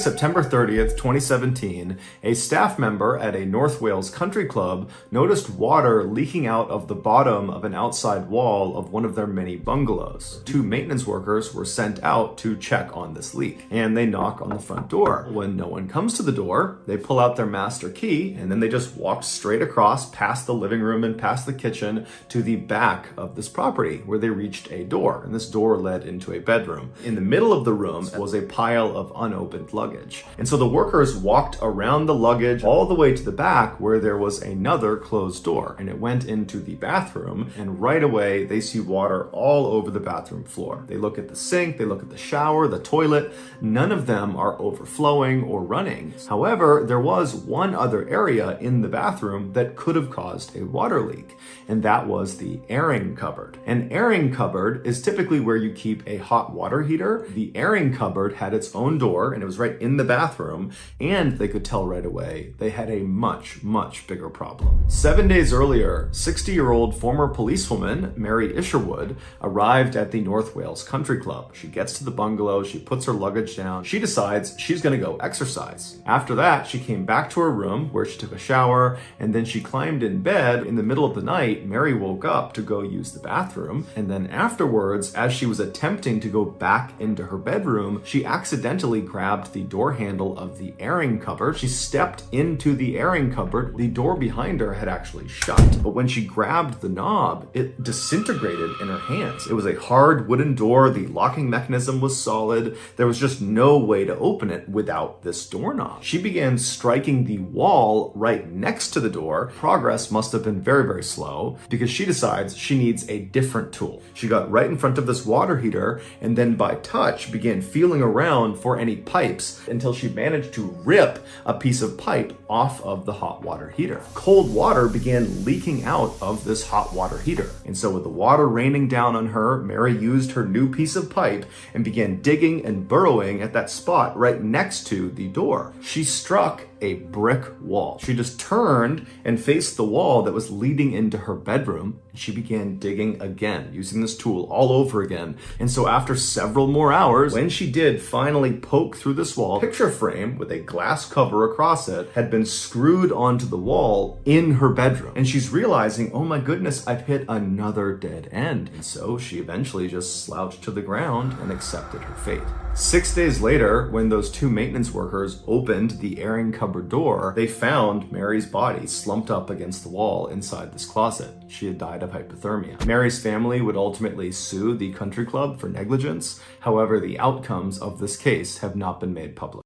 September 30th, 2017, a staff member at a North Wales country club noticed water leaking out of the bottom of an outside wall of one of their many bungalows. Two maintenance workers were sent out to check on this leak, and they knock on the front door. When no one comes to the door, they pull out their master key, and then they just walk straight across past the living room and past the kitchen to the back of this property, where they reached a door, and this door led into a bedroom. In the middle of the room was a pile of unopened luggage. And so the workers walked around the luggage all the way to the back where there was another closed door, and it went into the bathroom, and right away they see water all over the bathroom floor. They look at the sink, they look at the shower, the toilet. None of them are overflowing or running. However, there was one other area in the bathroom that could have caused a water leak, and that was the airing cupboard. An airing cupboard is typically where you keep a hot water heater. The airing cupboard had its own door, and it was right in the bathroom, and they could tell right away they had a much, much bigger problem. 7 days earlier, 60-year-old former policewoman Mary Isherwood arrived at the North Wales Country Club. She gets to the bungalow, she puts her luggage down, she decides she's gonna go exercise. After that, she came back to her room where she took a shower, and then she climbed in bed. In the middle of the night, Mary woke up to go use the bathroom, and then afterwards, as she was attempting to go back into her bedroom, she accidentally grabbed the door handle of the airing cupboard. She stepped into the airing cupboard. The door behind her had actually shut, but when she grabbed the knob, it disintegrated in her hands. It was a hard wooden door. The locking mechanism was solid. There was just no way to open it without this doorknob. She began striking the wall right next to the door. Progress must have been very, very slow because she decides she needs a different tool. She got right in front of this water heater and then by touch began feeling around for any pipes until she managed to rip a piece of pipe off of the hot water heater. Cold water began leaking out of this hot water heater. And so with the water raining down on her, Mary used her new piece of pipe and began digging and burrowing at that spot right next to the door. She struck a brick wall. She just turned and faced the wall that was leading into her bedroom. She began digging again, using this tool all over again. And so after several more hours, when she did finally poke through this wall, a picture frame with a glass cover across it had been screwed onto the wall in her bedroom. And she's realizing, oh my goodness, I've hit another dead end. And so she eventually just slouched to the ground and accepted her fate. 6 days later, when those two maintenance workers opened the airing cupboard door, they found Mary's body slumped up against the wall inside this closet. She had died of hypothermia. Mary's family would ultimately sue the country club for negligence. However, the outcomes of this case have not been made public.